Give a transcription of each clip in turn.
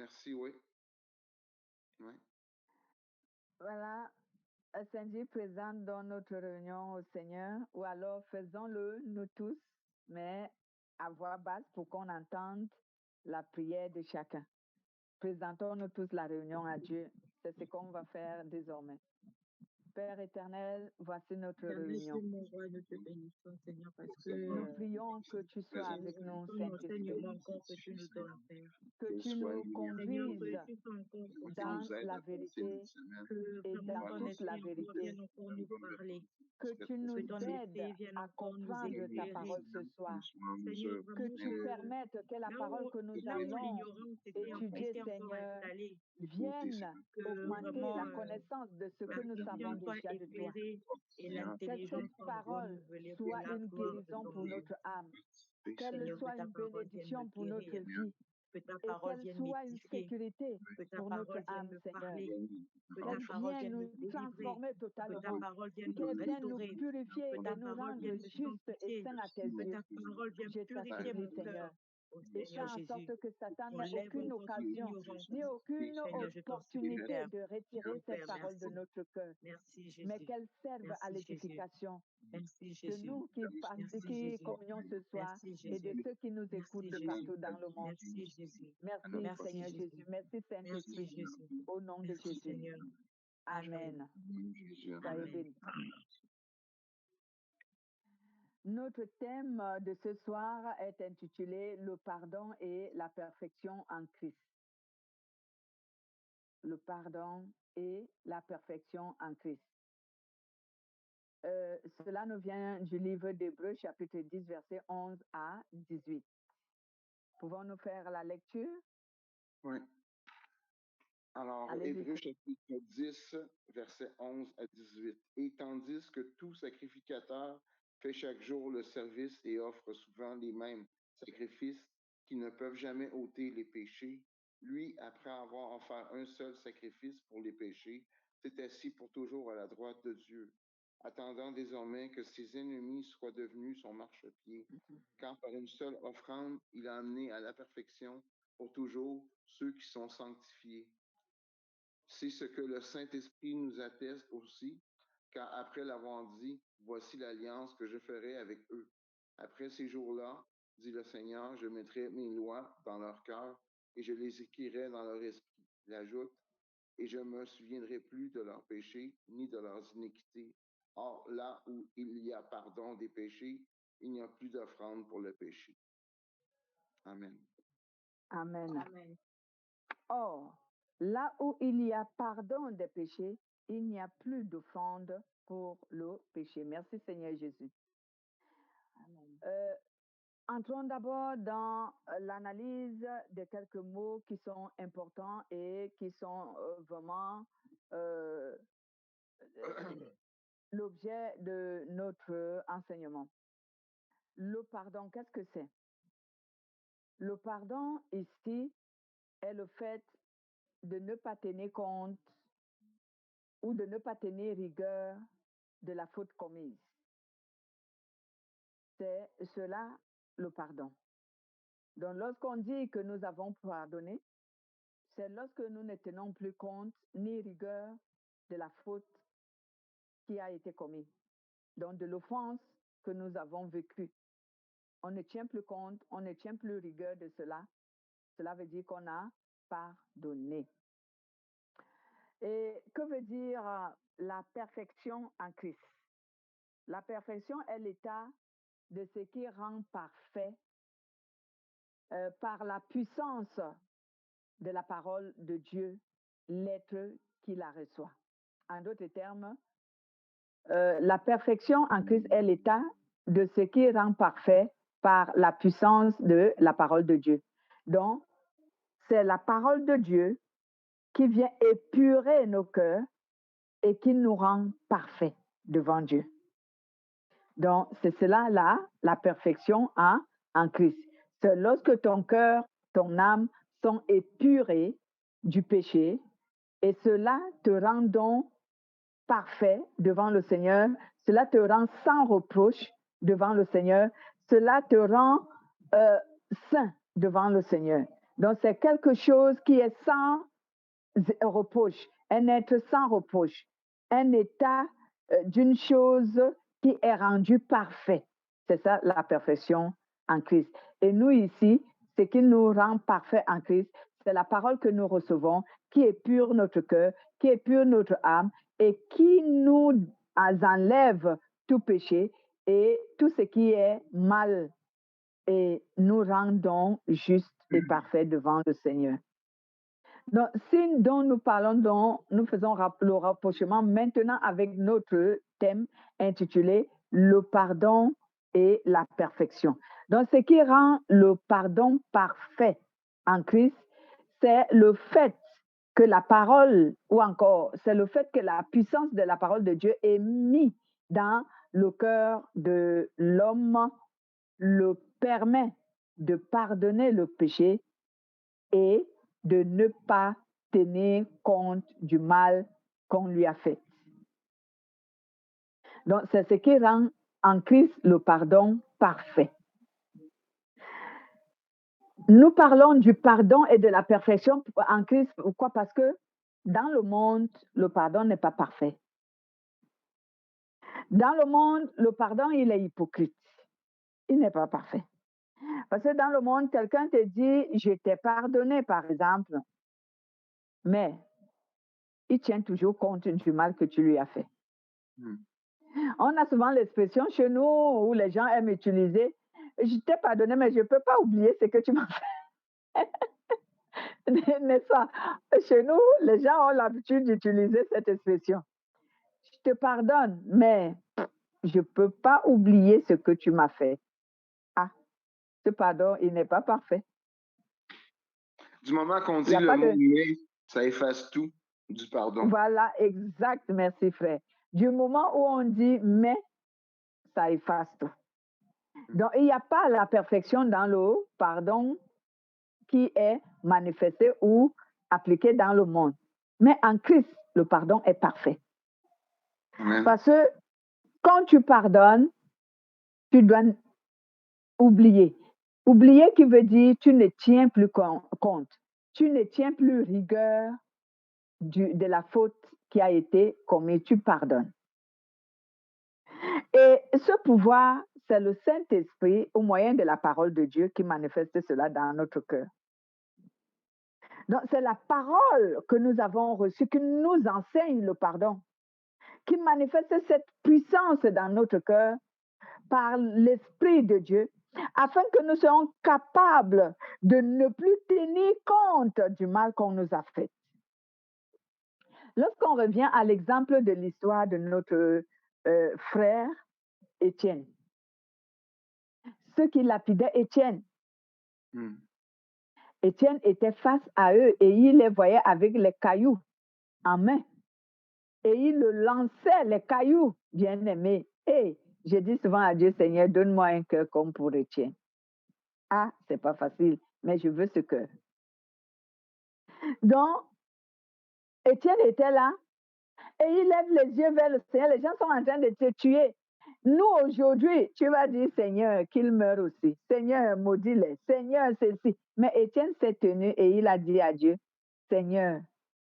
Merci, oui. Oui. Voilà, Saint-Dieu présente dans notre réunion au Seigneur, ou alors faisons-le nous tous, mais à voix basse pour qu'on entende la prière de chacun. Présentons-nous tous la réunion à Dieu. C'est ce qu'on va faire désormais. Père éternel, voici notre réunion. Mon roi, nous te bénissons, Seigneur, parce que Nous prions que tu sois avec nous, Saint-Esprit, encore que tu nous donnes, Père. que tu nous conduises Tu sois encore dans la vérité que et vraiment dans ton toute esprit la encore vérité, vienne encore nous parler. que tu nous Que ton aides esprit vienne à encore nous comprendre ta éclairer. parole ce soir, Seigneur, que vraiment tu permettes que la parole que nous là où allons l'ignorance étudier, était encore Seigneur, installée, vienne que augmenter vraiment la connaissance de ce que nous savons soit déjà de toi. éclairée et Que l'intelligence cette soit parole renouvelée pour soit la une gloire de guérison ton pour nom. notre âme, qu'elle Seigneur, soit que ta une parole vienne me bénédiction pour notre guérir, vie que ta et parole qu'elle vienne soit une m'édifier, sécurité que ta pour notre parole vienne âme, me Seigneur. parler, que ta Qu'elle parole vienne vienne me nous délivrer, transformer que ta totalement, parole vienne me qu'elle vienne nous restaurer, purifier que ta et nous parole rendre vienne me justes et sanctifier, saints à tes que yeux. ta parole vienne Je t'en purifier supplie, mon Seigneur. cœur. Au Et Seigneur fais en sorte Jésus, que Satan n'ait enlève aucune encore toute occasion, ignorance. ni aucune Seigneur, je t'en supplie, opportunité Père. de retirer Mon cette Père, parole de merci. notre cœur, Merci Jésus. mais qu'elle serve à Merci Jésus. l'édification Merci de Jésus. nous qui Merci Jésus. communions ce soir Merci et de Jésus. ceux qui nous Merci écoutent Jésus. partout dans le monde. Merci Jésus. Merci Merci Seigneur Jésus. Jésus. Merci Merci Saint-Esprit. Jésus. Au nom de Merci Jésus. Seigneur. Amen. Soyez Amen. bénis. Notre thème de ce soir est intitulé Le pardon et la perfection en Christ. Le pardon et la perfection en Christ. Cela nous vient du livre d'Hébreux, chapitre 10, versets 11 à 18. Pouvons-nous faire la lecture? Oui. Alors, Allez-y. Hébreux chapitre 10, versets 11 à 18. Et tandis que tout sacrificateur fait chaque jour le service et offre souvent les mêmes sacrifices qui ne peuvent jamais ôter les péchés, lui, après avoir offert un seul sacrifice pour les péchés, s'est assis pour toujours à la droite de Dieu, attendant désormais que ses ennemis soient devenus son marchepied, car par une seule offrande, il a amené à la perfection pour toujours ceux qui sont sanctifiés. C'est ce que le Saint-Esprit nous atteste aussi, car après l'avoir dit, voici l'alliance que je ferai avec eux. Après ces jours-là, dit le Seigneur, je mettrai mes lois dans leur cœur et je les écrirai dans leur esprit. Il ajoute, et je ne me souviendrai plus de leurs péchés ni de leurs iniquités. Or, là où il y a pardon des péchés, il n'y a plus d'offrande pour le péché. Amen. Amen. Amen. Or, là où il y a pardon des péchés, il n'y a plus d'offrande pour le péché. Merci Seigneur Jésus. Entrons d'abord dans l'analyse de quelques mots qui sont importants et qui sont vraiment l'objet de notre enseignement. Le pardon, qu'est-ce que c'est? Le pardon ici est le fait de ne pas tenir compte ou de ne pas tenir rigueur de la faute commise. C'est cela le pardon. Donc lorsqu'on dit que nous avons pardonné, c'est lorsque nous ne tenons plus compte ni rigueur de la faute qui a été commise, donc de l'offense que nous avons vécue. On ne tient plus compte, on ne tient plus rigueur de cela. Cela veut dire qu'on a pardonné. Et que veut dire la perfection en Christ? La perfection est l'état de ce qui rend parfait par la puissance de la parole de Dieu, l'être qui la reçoit. En d'autres termes, la perfection en Christ est l'état de ce qui rend parfait par la puissance de la parole de Dieu. Donc, c'est la parole de Dieu qui vient épurer nos cœurs et qui nous rend parfaits devant Dieu. Donc, c'est cela là, la perfection en Christ. C'est lorsque ton cœur, ton âme sont épurés du péché et cela te rend donc parfait devant le Seigneur, cela te rend sans reproche devant le Seigneur, cela te rend saint devant le Seigneur. Donc, c'est quelque chose qui est sans reproche, un être sans reproche, un état d'une chose qui est rendue parfait. C'est ça la perfection en Christ. Et nous ici, ce qui nous rend parfait en Christ, c'est la parole que nous recevons, qui épure notre cœur, qui épure notre âme et qui nous enlève tout péché et tout ce qui est mal et nous rendons justes et parfaits devant le Seigneur. Donc, si dont nous parlons, dont nous faisons le rapprochement maintenant avec notre thème intitulé Le pardon et la perfection. Donc, ce qui rend le pardon parfait en Christ, c'est le fait que la parole, ou encore, c'est le fait que la puissance de la parole de Dieu est mise dans le cœur de l'homme, le permet de pardonner le péché et de ne pas tenir compte du mal qu'on lui a fait. Donc, c'est ce qui rend en Christ le pardon parfait. Nous parlons du pardon et de la perfection en Christ. Pourquoi? Parce que dans le monde, le pardon n'est pas parfait. Dans le monde, le pardon, il est hypocrite. Il n'est pas parfait. Parce que dans le monde, quelqu'un te dit, je t'ai pardonné, par exemple, mais il tient toujours compte du mal que tu lui as fait. On a souvent l'expression chez nous où les gens aiment utiliser « je t'ai pardonné, mais je ne peux pas oublier ce que tu m'as fait ». N'est-ce pas? Chez nous, les gens ont l'habitude d'utiliser cette expression. Je te pardonne, mais je ne peux pas oublier ce que tu m'as fait. Ah, ce pardon, il n'est pas parfait. Du moment qu'on dit le mot « mais », ça efface tout du pardon. Voilà, exact, merci frère. Du moment où on dit « mais », ça efface tout. Donc, il n'y a pas la perfection dans le pardon qui est manifesté ou appliqué dans le monde. Mais en Christ, le pardon est parfait. Amen. Parce que quand tu pardonnes, tu dois oublier. Oublier qui veut dire tu ne tiens plus compte. Tu ne tiens plus rigueur de la faute qui a été commise. Tu pardonnes. Et ce pouvoir, c'est le Saint-Esprit au moyen de la parole de Dieu qui manifeste cela dans notre cœur. Donc, c'est la parole que nous avons reçue qui nous enseigne le pardon, qui manifeste cette puissance dans notre cœur par l'Esprit de Dieu, afin que nous soyons capables de ne plus tenir compte du mal qu'on nous a fait. Lorsqu'on revient à l'exemple de l'histoire de notre frère Étienne, ceux qui lapidaient Étienne, Étienne était face à eux et il les voyait avec les cailloux en main. Et il le lançait, les cailloux, bien-aimés. Et j'ai dit souvent à Dieu, Seigneur, donne-moi un cœur comme pour Étienne. Ah, c'est pas facile, mais je veux ce cœur. Donc, Étienne était là et il lève les yeux vers le Seigneur. Les gens sont en train de te tuer. Nous, aujourd'hui, tu vas dire, Seigneur, qu'il meure aussi. Seigneur, maudis-les. Seigneur, ceci. Mais Étienne s'est tenu et il a dit à Dieu, Seigneur,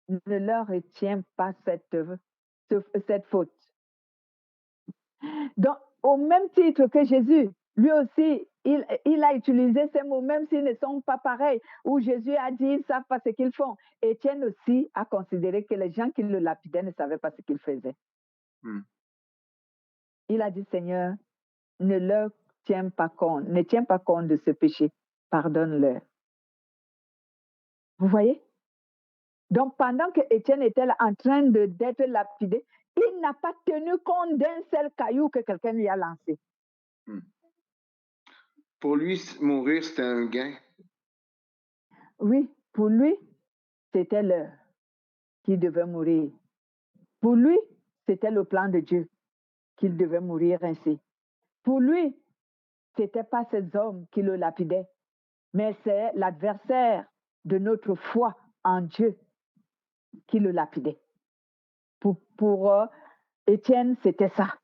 ne leur retiens pas cette faute. Donc, au même titre que Jésus, lui aussi, il a utilisé ces mots, même s'ils ne sont pas pareils, où Jésus a dit, ils ne savent pas ce qu'ils font. Étienne aussi a considéré que les gens qui le lapidaient ne savaient pas ce qu'ils faisaient. Il a dit, Seigneur, ne leur tiens pas compte, ne tiens pas compte de ce péché, pardonne-leur. Vous voyez? Donc, pendant que Étienne était là, en train d'être lapidé, il n'a pas tenu compte d'un seul caillou que quelqu'un lui a lancé. Pour lui, mourir, c'était un gain. Oui, pour lui, c'était l'heure qu'il devait mourir. Pour lui, c'était le plan de Dieu qu'il devait mourir ainsi. Pour lui, ce n'était pas ces hommes qui le lapidaient, mais c'est l'adversaire de notre foi en Dieu qui le lapidait. Pour Étienne, c'était ça.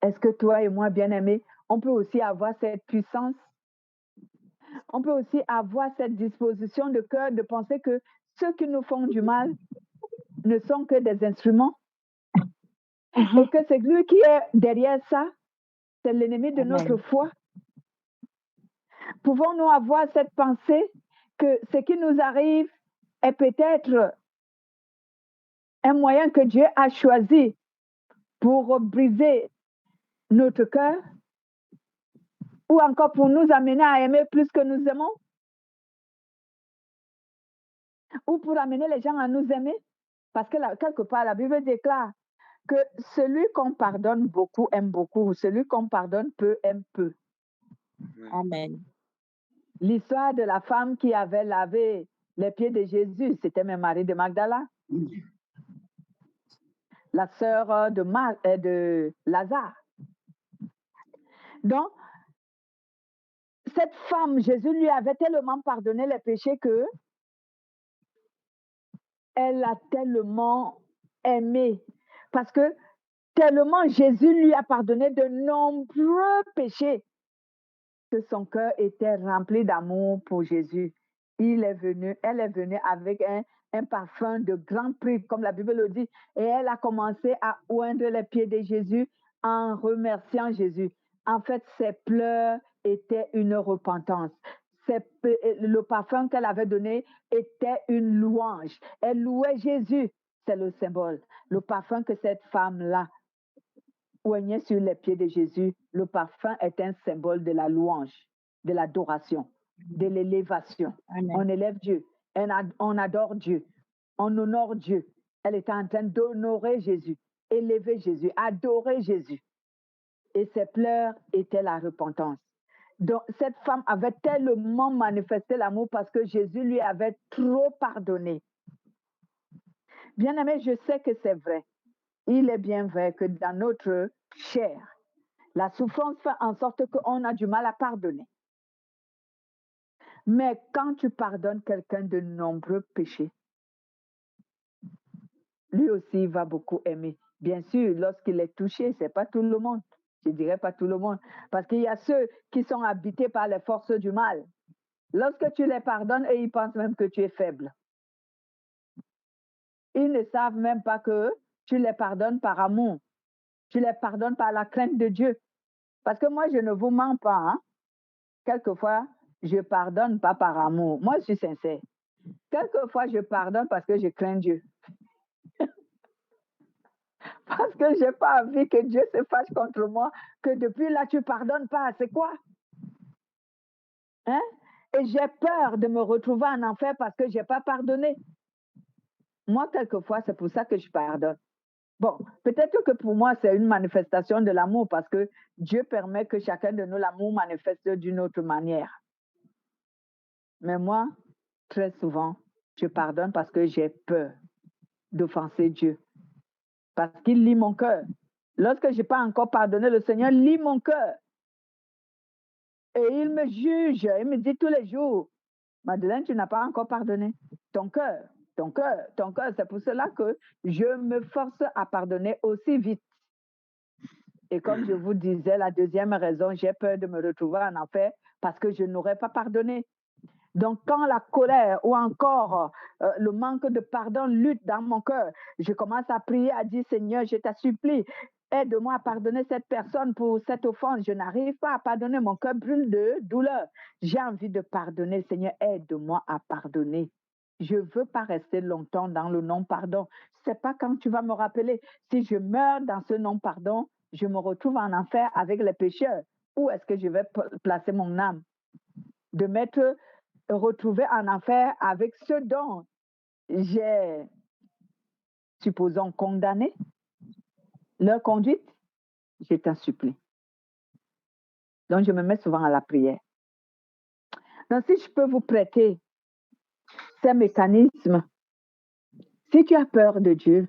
Est-ce que toi et moi, bien-aimés, on peut aussi avoir cette puissance? On peut aussi avoir cette disposition de cœur de penser que ceux qui nous font du mal ne sont que des instruments et que c'est lui qui est derrière ça, c'est l'ennemi de notre Amen. foi. Pouvons-nous avoir cette pensée que ce qui nous arrive est peut-être un moyen que Dieu a choisi pour briser notre cœur ou encore pour nous amener à aimer plus que nous aimons ou pour amener les gens à nous aimer? Parce que là, quelque part, la Bible déclare que celui qu'on pardonne beaucoup aime beaucoup, celui qu'on pardonne peu aime peu. Amen. L'histoire de la femme qui avait lavé les pieds de Jésus, c'était même Marie de Magdala, la sœur de Lazare. Donc, cette femme, Jésus lui avait tellement pardonné les péchés que elle a tellement aimé. Parce que tellement Jésus lui a pardonné de nombreux péchés que son cœur était rempli d'amour pour Jésus. Elle est venue avec un parfum de grand prix, comme la Bible le dit, et elle a commencé à oindre les pieds de Jésus en remerciant Jésus. En fait, ses pleurs étaient une repentance. Le parfum qu'elle avait donné était une louange. Elle louait Jésus, c'est le symbole. Le parfum que cette femme-là oignait sur les pieds de Jésus, le parfum est un symbole de la louange, de l'adoration, de l'élévation. Amen. On élève Dieu, on adore Dieu, on honore Dieu. Elle était en train d'honorer Jésus, élever Jésus, adorer Jésus. Et ses pleurs étaient la repentance. Donc, cette femme avait tellement manifesté l'amour parce que Jésus lui avait trop pardonné. Bien-aimé, je sais que c'est vrai. Il est bien vrai que dans notre chair, la souffrance fait en sorte qu'on a du mal à pardonner. Mais quand tu pardonnes quelqu'un de nombreux péchés, lui aussi va beaucoup aimer. Bien sûr, lorsqu'il est touché, c'est pas tout le monde. Je dirais pas tout le monde. Parce qu'il y a ceux qui sont habités par les forces du mal. Lorsque tu les pardonnes, et ils pensent même que tu es faible. Ils ne savent même pas que tu les pardonnes par amour. Tu les pardonnes par la crainte de Dieu. Parce que moi, je ne vous mens pas. Hein? Quelquefois, je pardonne pas par amour. Moi, je suis sincère. Quelquefois, je pardonne parce que je crains Dieu. Parce que je n'ai pas envie que Dieu se fâche contre moi, que depuis là, tu ne pardonnes pas. C'est quoi? Hein? Et j'ai peur de me retrouver en enfer parce que je n'ai pas pardonné. Moi, quelquefois, c'est pour ça que je pardonne. Bon, peut-être que pour moi, c'est une manifestation de l'amour parce que Dieu permet que chacun de nous, l'amour manifeste d'une autre manière. Mais moi, très souvent, je pardonne parce que j'ai peur d'offenser Dieu. Parce qu'il lit mon cœur. Lorsque je n'ai pas encore pardonné, le Seigneur lit mon cœur. Et il me juge. Il me dit tous les jours, Madeleine, tu n'as pas encore pardonné. Ton cœur. C'est pour cela que je me force à pardonner aussi vite. Et comme je vous disais, la deuxième raison, j'ai peur de me retrouver en enfer parce que je n'aurais pas pardonné. Donc, quand la colère ou encore le manque de pardon lutte dans mon cœur, je commence à prier, à dire, Seigneur, je t'en supplie, aide-moi à pardonner cette personne pour cette offense. Je n'arrive pas à pardonner, mon cœur brûle de douleur. J'ai envie de pardonner, Seigneur, aide-moi à pardonner. Je ne veux pas rester longtemps dans le non-pardon. Je ne sais pas quand tu vas me rappeler. Si je meurs dans ce non-pardon, je me retrouve en enfer avec les pécheurs. Où est-ce que je vais placer mon âme? De m'être retrouvé en enfer avec ceux dont j'ai, supposons, condamné leur conduite, je t'en supplie. Donc, je me mets souvent à la prière. Donc, si je peux vous prêter ces mécanismes, si tu as peur de Dieu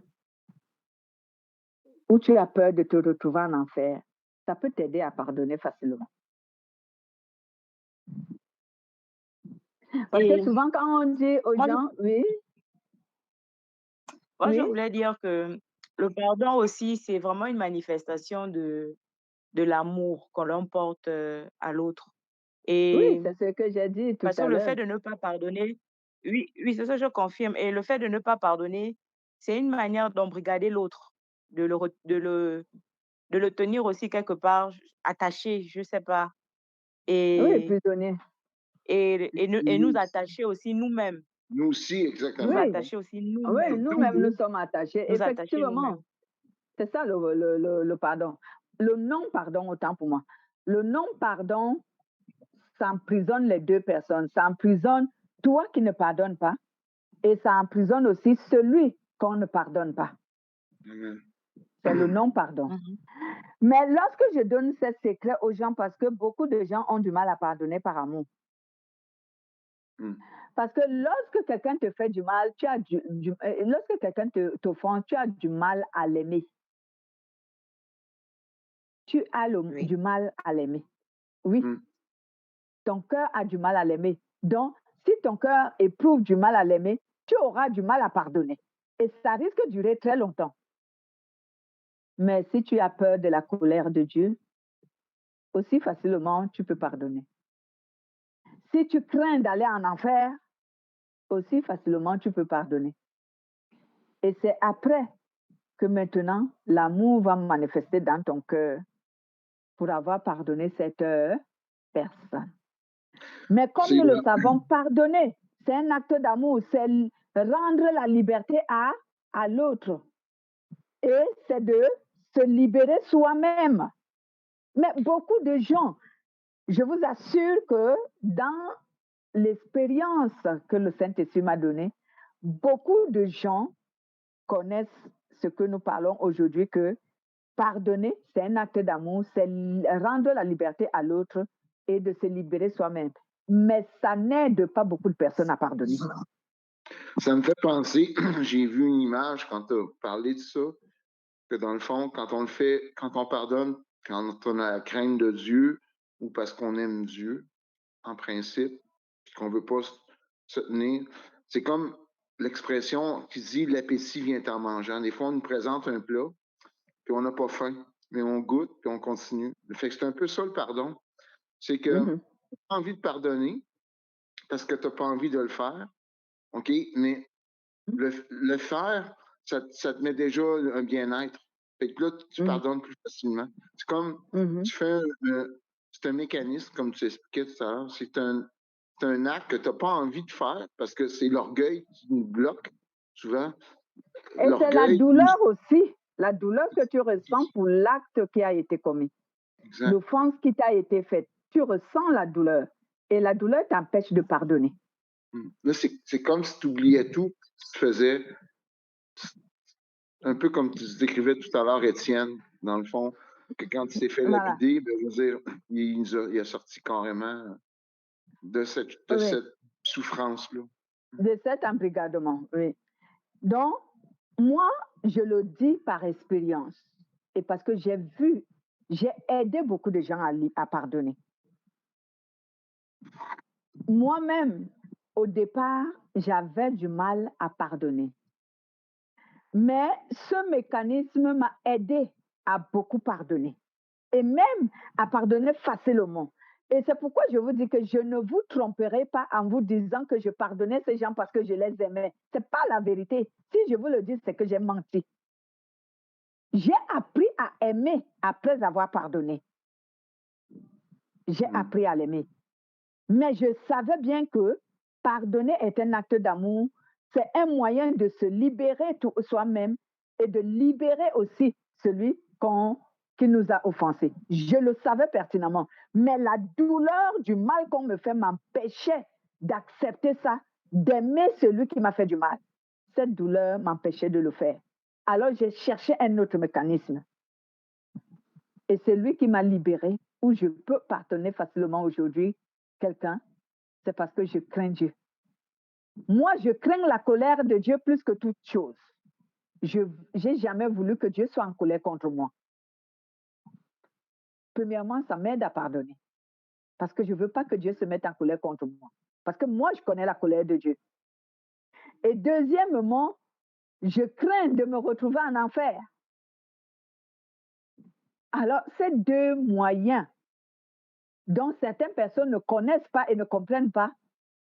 ou tu as peur de te retrouver en enfer, ça peut t'aider à pardonner facilement. Parce que souvent, quand on dit aux gens, oui. Moi, je voulais dire que le pardon aussi, c'est vraiment une manifestation de l'amour que l'on porte à l'autre. Oui, Et c'est ce que j'ai dit tout parce que à le l'heure. fait de ne pas pardonner, oui, oui, c'est ça, je confirme. Et le fait de ne pas pardonner, c'est une manière d'embrigader l'autre, de le, de le tenir aussi quelque part attaché, je sais pas, Oui, et, prisonnier. et nous Yes. attacher aussi nous-mêmes, Nous aussi, nous exactement. Oui, attacher aussi oui, nous-mêmes, nous-mêmes, nous Surtout, sommes attachés. nous attacher Effectivement, nous-mêmes. c'est ça le pardon. Le non-pardon, autant pour moi. Le non-pardon, ça emprisonne les deux personnes. Ça emprisonne toi qui ne pardonnes pas et ça emprisonne aussi celui qu'on ne pardonne pas. Amen. C'est le non-pardon. Mhm. Mais lorsque je donne ces secrets aux gens, parce que beaucoup de gens ont du mal à pardonner par amour. Mm. Parce que lorsque quelqu'un te fait du mal, tu as lorsque quelqu'un t'offense, tu as du mal à l'aimer. Tu as Oui. du mal à l'aimer. Oui, Mm. ton cœur a du mal à l'aimer. Donc, si ton cœur éprouve du mal à l'aimer, tu auras du mal à pardonner. Et ça risque de durer très longtemps. Mais si tu as peur de la colère de Dieu, aussi facilement tu peux pardonner. Si tu crains d'aller en enfer, aussi facilement tu peux pardonner. Et c'est après que maintenant l'amour va manifester dans ton cœur pour avoir pardonné cette personne. Mais comme C'est nous le savons, pardonner, c'est un acte d'amour, c'est rendre la liberté à l'autre. Et c'est de se libérer soi-même. Mais beaucoup de gens, je vous assure que dans l'expérience que le Saint-Esprit m'a donnée, beaucoup de gens connaissent ce que nous parlons aujourd'hui, que pardonner, c'est un acte d'amour, c'est rendre la liberté à l'autre et de se libérer soi-même. Mais ça n'aide pas beaucoup de personnes à pardonner. Ça me fait penser, j'ai vu une image quand tu as parlé de ça, que dans le fond, quand on le fait, quand on pardonne, quand on a la crainte de Dieu, ou parce qu'on aime Dieu, en principe, puis qu'on veut pas se tenir, c'est comme l'expression qui dit l'appétit vient en mangeant. Des fois, on nous présente un plat, puis on n'a pas faim, mais on goûte, puis on continue. Fait que c'est un peu ça le pardon. C'est que tu as envie de pardonner parce que tu n'as pas envie de le faire, OK? Mais le faire, ça te met déjà un bien-être. Fait que là, tu pardonnes plus facilement. C'est comme, tu fais c'est un mécanisme, comme tu expliquais tout à l'heure. C'est un acte que tu n'as pas envie de faire parce que c'est l'orgueil qui nous bloque souvent. Et c'est la douleur aussi, la douleur que tu ressens pour l'acte qui a été commis. L'offense qui t'a été faite. Tu ressens la douleur. Et la douleur t'empêche de pardonner. Là, c'est comme si tu oubliais tout, tu faisais un peu comme tu décrivais tout à l'heure, Étienne, dans le fond, que quand il s'est fait lapider, ben, je veux dire, il a sorti carrément de cette souffrance-là. De cet embrigadement, oui. Donc, moi, je le dis par expérience et parce que j'ai aidé beaucoup de gens à pardonner. Moi-même, au départ, j'avais du mal à pardonner. Mais ce mécanisme m'a aidé à beaucoup pardonner et même à pardonner facilement. Et c'est pourquoi je vous dis que je ne vous tromperai pas en vous disant que je pardonnais ces gens parce que je les aimais. Ce n'est pas la vérité. Si je vous le dis, c'est que j'ai menti. J'ai appris à aimer après avoir pardonné. J'ai appris à l'aimer. Mais je savais bien que pardonner est un acte d'amour. C'est un moyen de se libérer soi-même et de libérer aussi celui qui nous a offensés. Je le savais pertinemment. Mais la douleur du mal qu'on me fait m'empêchait d'accepter ça, d'aimer celui qui m'a fait du mal. Cette douleur m'empêchait de le faire. Alors j'ai cherché un autre mécanisme. Et c'est lui qui m'a libérée, où je peux pardonner facilement aujourd'hui quelqu'un, c'est parce que je crains Dieu. Moi, je crains la colère de Dieu plus que toute chose. Je n'ai jamais voulu que Dieu soit en colère contre moi. Premièrement, ça m'aide à pardonner. Parce que je ne veux pas que Dieu se mette en colère contre moi. Parce que moi, je connais la colère de Dieu. Et deuxièmement, je crains de me retrouver en enfer. Alors, ces deux moyens dont certaines personnes ne connaissent pas et ne comprennent pas,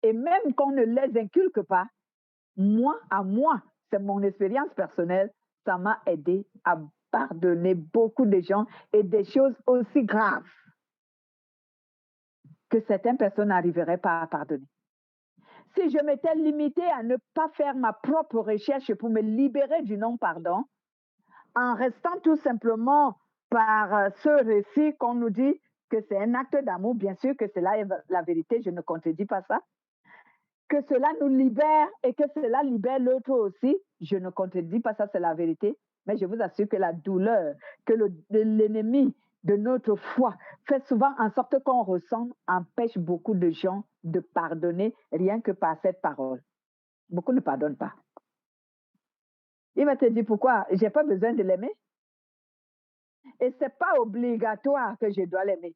et même qu'on ne les inculque pas, moi, c'est mon expérience personnelle, ça m'a aidé à pardonner beaucoup de gens et des choses aussi graves que certaines personnes n'arriveraient pas à pardonner. Si je m'étais limitée à ne pas faire ma propre recherche pour me libérer du non-pardon, en restant tout simplement par ce récit qu'on nous dit que c'est un acte d'amour, bien sûr que c'est la vérité, je ne contredis pas ça, que cela nous libère et que cela libère l'autre aussi, je ne contredis pas ça, c'est la vérité, mais je vous assure que la douleur que l'ennemi de notre foi fait souvent en sorte qu'on ressent, empêche beaucoup de gens de pardonner rien que par cette parole. Beaucoup ne pardonnent pas. Il va te dire pourquoi? J'ai pas besoin de l'aimer. Et c'est pas obligatoire que je dois l'aimer.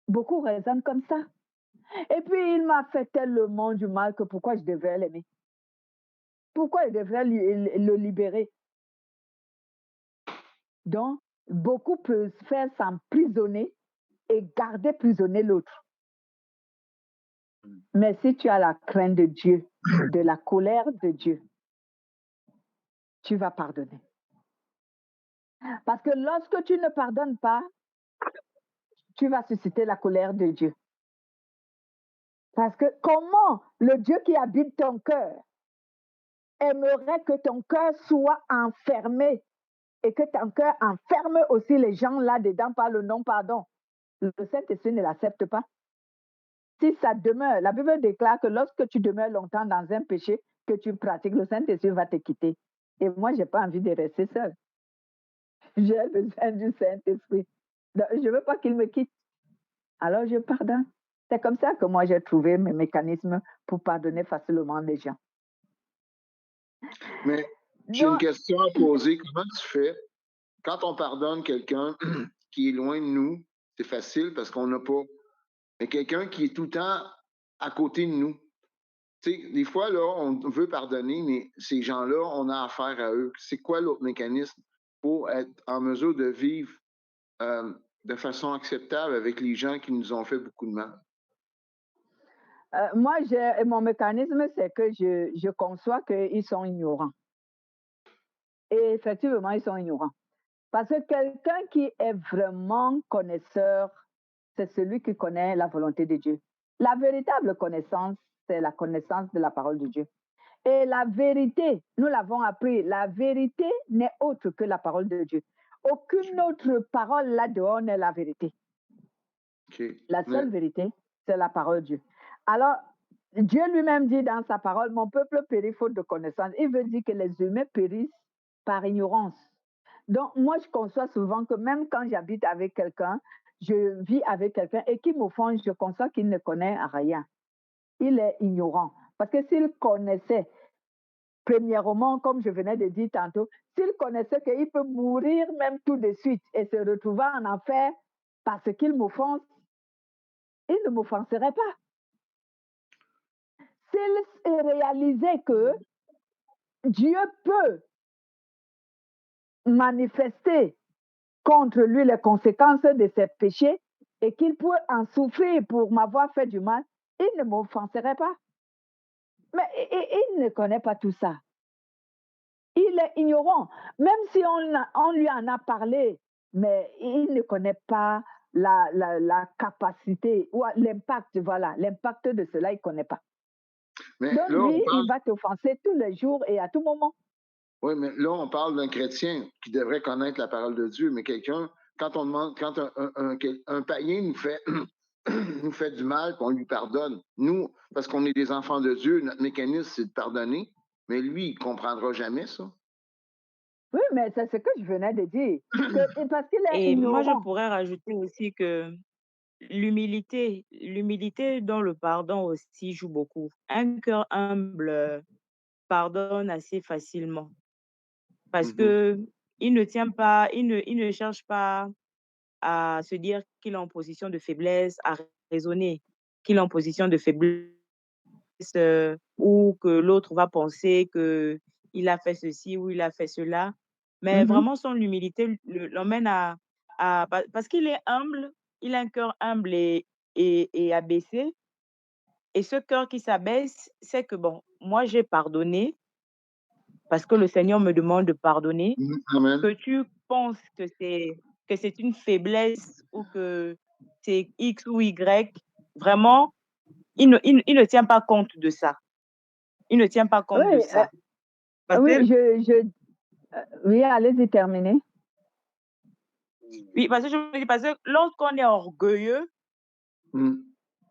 Beaucoup raisonnent comme ça. Et puis il m'a fait tellement du mal que pourquoi je devrais l'aimer? Pourquoi je devrais le libérer? Donc, beaucoup peuvent faire s'emprisonner et garder prisonnier l'autre. Mais si tu as la crainte de Dieu, de la colère de Dieu, tu vas pardonner. Parce que lorsque tu ne pardonnes pas, tu vas susciter la colère de Dieu. Parce que comment le Dieu qui habite ton cœur aimerait que ton cœur soit enfermé et que ton cœur enferme aussi les gens là-dedans par le non-pardon? Le Saint-Esprit ne l'accepte pas. Si ça demeure, la Bible déclare que lorsque tu demeures longtemps dans un péché que tu pratiques, le Saint-Esprit va te quitter. Et moi, je n'ai pas envie de rester seule. J'ai besoin du Saint-Esprit. Je ne veux pas qu'il me quitte. Alors, je pardonne. C'est comme ça que moi, j'ai trouvé mes mécanismes pour pardonner facilement les gens. Mais j'ai une question à poser. Comment tu fais quand on pardonne quelqu'un qui est loin de nous? C'est facile parce qu'on n'a pas. Mais quelqu'un qui est tout le temps à côté de nous. Tu sais, des fois, là, on veut pardonner, mais ces gens-là, on a affaire à eux. C'est quoi l'autre mécanisme pour être en mesure de vivre de façon acceptable avec les gens qui nous ont fait beaucoup de mal? Moi, mon mécanisme, c'est que je conçois qu'ils sont ignorants. Et effectivement, ils sont ignorants. Parce que quelqu'un qui est vraiment connaisseur, c'est celui qui connaît la volonté de Dieu. La véritable connaissance, c'est la connaissance de la parole de Dieu. Et la vérité, nous l'avons appris, la vérité n'est autre que la parole de Dieu. Aucune autre parole là-dehors n'est la vérité. Okay. La seule vérité, c'est la parole de Dieu. Alors, Dieu lui-même dit dans sa parole, mon peuple périt faute de connaissance. Il veut dire que les humains périssent par ignorance. Donc, moi, je conçois souvent que même quand j'habite avec quelqu'un, je vis avec quelqu'un et qui m'offense, je conçois qu'il ne connaît rien. Il est ignorant. Parce que s'il connaissait, premièrement, comme je venais de dire tantôt, s'il connaissait qu'il peut mourir même tout de suite et se retrouver en enfer parce qu'il m'offense, il ne m'offenserait pas. S'il réalisait que Dieu peut manifester contre lui les conséquences de ses péchés et qu'il peut en souffrir pour m'avoir fait du mal, il ne m'offenserait pas. Mais il ne connaît pas tout ça. Il est ignorant. Même si on lui en a parlé, mais il ne connaît pas la capacité ou l'impact, voilà, l'impact de cela, il ne connaît pas. Mais donc là, lui, il va t'offenser tous les jours et à tout moment. Oui, mais là, on parle d'un chrétien qui devrait connaître la parole de Dieu, mais quelqu'un, quand on demande, quand un païen nous fait, nous fait du mal, puis on lui pardonne. Nous, parce qu'on est des enfants de Dieu, notre mécanisme, c'est de pardonner, mais lui, il ne comprendra jamais ça. Oui, mais c'est ce que je venais de dire. Parce qu'il est Et moi, je ignorant. pourrais rajouter aussi que l'humilité dans le pardon aussi joue beaucoup. Un cœur humble pardonne assez facilement parce que il ne tient pas, il ne cherche pas à se dire qu'il est en position de faiblesse, à raisonner qu'il est en position de faiblesse ou que l'autre va penser que il a fait ceci ou il a fait cela. Mais vraiment, son humilité l'emmène parce qu'il est humble, il a un cœur humble et abaissé. Et ce cœur qui s'abaisse, c'est que bon, moi j'ai pardonné parce que le Seigneur me demande de pardonner. Amen. Que tu penses que c'est une faiblesse ou que c'est X ou Y, vraiment, il ne tient pas compte de ça. Il ne tient pas Oui, compte de ça. Parce oui, que oui, allez-y, terminez. oui, parce que je me dis, parce que lorsqu'on est orgueilleux, Mm.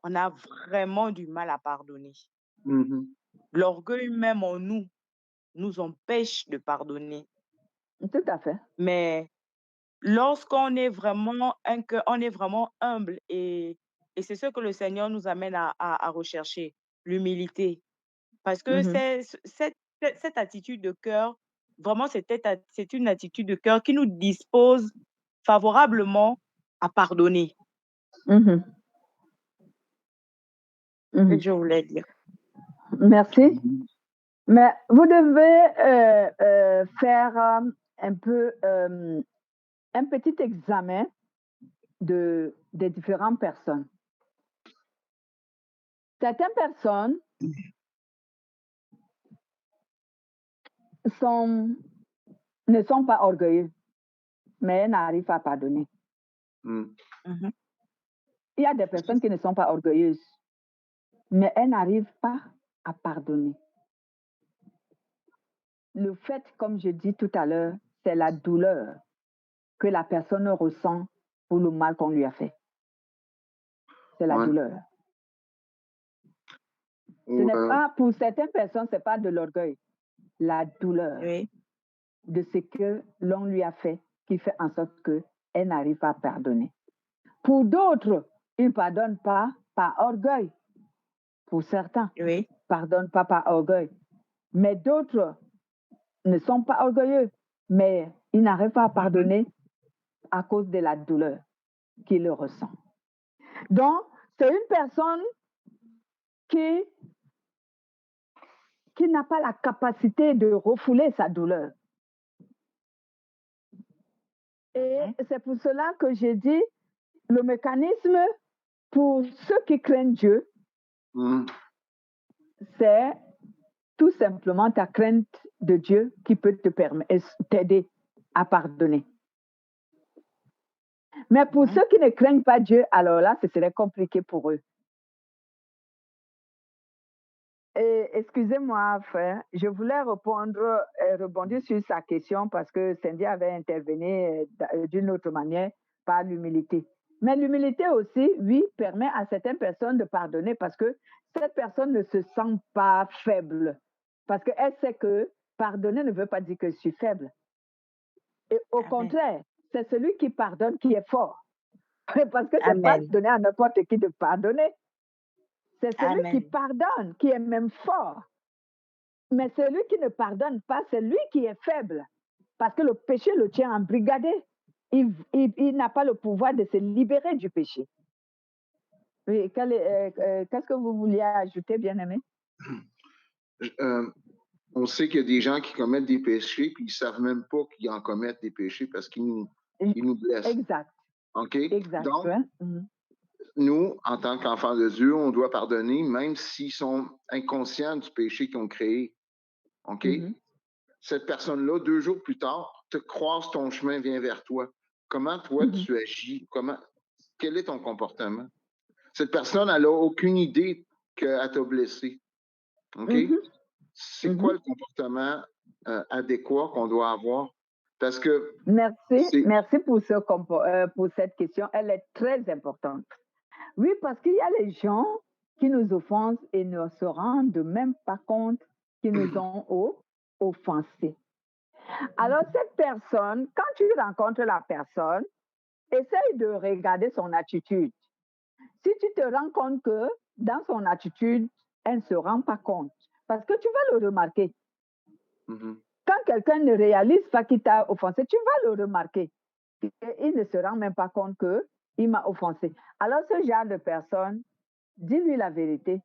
on a vraiment du mal à pardonner. Mhm. L'orgueil même en nous empêche de pardonner. Tout à fait. Mais lorsqu'on est vraiment on est vraiment humble et c'est ce que le Seigneur nous amène à rechercher, l'humilité. Parce que Mhm, cette attitude de cœur, vraiment c'est une attitude de cœur qui nous dispose favorablement à pardonner. mhm, C'est ce mhm. que je voulais dire. Merci. Mais vous devez faire un peu un petit examen des différentes personnes. Certaines personnes ne sont pas orgueilleuses, mais elles n'arrivent pas à pardonner. Mm. Mhm. Il y a des personnes qui ne sont pas orgueilleuses, mais elles n'arrivent pas à pardonner. Le fait, comme je dis tout à l'heure, c'est la douleur que la personne ressent pour le mal qu'on lui a fait. C'est la Ouais. douleur. Ce Ou, n'est pas, pour certaines personnes, ce n'est pas de l'orgueil. La douleur Oui. de ce que l'on lui a fait qui fait en sorte qu'elle n'arrive pas à pardonner. Pour d'autres, ils ne pardonnent pas par orgueil. Pour certains, Oui. ils ne pardonnent pas par orgueil. Mais d'autres ne sont pas orgueilleux, mais ils n'arrivent pas à pardonner à cause de la douleur qu'ils ressentent. Donc, c'est une personne qui n'a pas la capacité de refouler sa douleur. Et c'est pour cela que j'ai dit, le mécanisme pour ceux qui craignent Dieu, c'est tout simplement ta crainte de Dieu qui peut t'aider à pardonner. Mais pour ceux qui ne craignent pas Dieu, alors là, ce serait compliqué pour eux. Et excusez-moi, frère, je voulais rebondir sur sa question parce que Cindy avait intervenu d'une autre manière par l'humilité. Mais l'humilité aussi, oui, permet à certaines personnes de pardonner parce que cette personne ne se sent pas faible. Parce qu'elle sait que pardonner ne veut pas dire que je suis faible. Et au contraire, c'est celui qui pardonne qui est fort. Parce que ce n'est pas donné à n'importe qui de pardonner. C'est celui qui pardonne qui est même fort. Mais celui qui ne pardonne pas, c'est lui qui est faible. Parce que le péché le tient embrigadé. Il n'a pas le pouvoir de se libérer du péché. Oui, qu'est-ce que vous vouliez ajouter, bien-aimé? On sait qu'il y a des gens qui commettent des péchés, puis ils ne savent même pas qu'ils en commettent des péchés parce qu'ils nous blessent. Exact. OK? Exact. Donc, ouais. nous, en tant qu'enfants de Dieu, on doit pardonner, même s'ils sont inconscients du péché qu'ils ont créé. OK? Cette personne-là, 2 jours plus tard, te croise ton chemin, vient vers toi. Comment toi, tu agis? Quel est ton comportement? Cette personne, elle n'a aucune idée qu'elle t'a blessé. OK? C'est quoi le comportement adéquat qu'on doit avoir? Parce que... Merci pour cette question. Elle est très importante. Oui, parce qu'il y a les gens qui nous offensent et ne se rendent même pas compte qu'ils nous ont offensés. Alors, cette personne, quand tu rencontres la personne, essaye de regarder son attitude. Si tu te rends compte que dans son attitude, elle ne se rend pas compte, parce que tu vas le remarquer. Quand quelqu'un ne réalise pas qu'il t'a offensé, tu vas le remarquer. Et il ne se rend même pas compte qu'il m'a offensé. Alors, ce genre de personne, dis-lui la vérité.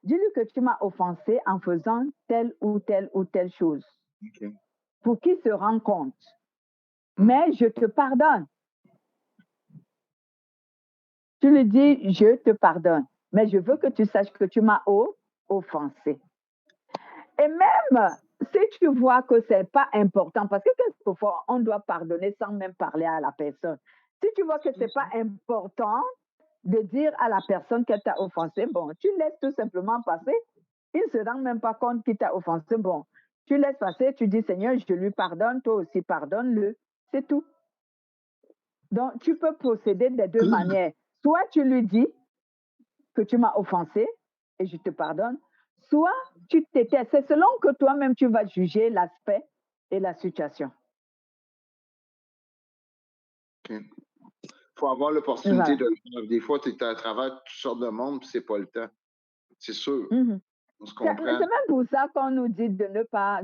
Dis-lui que tu m'as offensé en faisant telle ou telle ou telle chose. Pour qu'il se rende compte. Mais je te pardonne. Tu lui dis, je te pardonne, mais je veux que tu saches que tu m'as offensé. Et même si tu vois que ce n'est pas important, parce que quelquefois, on doit pardonner sans même parler à la personne. Si tu vois que ce n'est pas important de dire à la personne qu'elle t'a offensé, bon, tu laisses tout simplement passer. Il ne se rend même pas compte qu'il t'a offensé. Bon, tu laisses passer, tu dis, Seigneur, je lui pardonne, toi aussi pardonne-le. C'est tout. Donc, tu peux procéder de deux manières. Soit tu lui dis que tu m'as offensé et je te pardonne, soit tu t'étais. C'est selon que toi-même tu vas juger l'aspect et la situation. Il faut avoir l'opportunité Voilà. de le faire. Des fois, tu es à travers toutes sortes de monde, puis c'est pas le temps. C'est sûr. On se C'est comprend. même pour ça qu'on nous dit de ne pas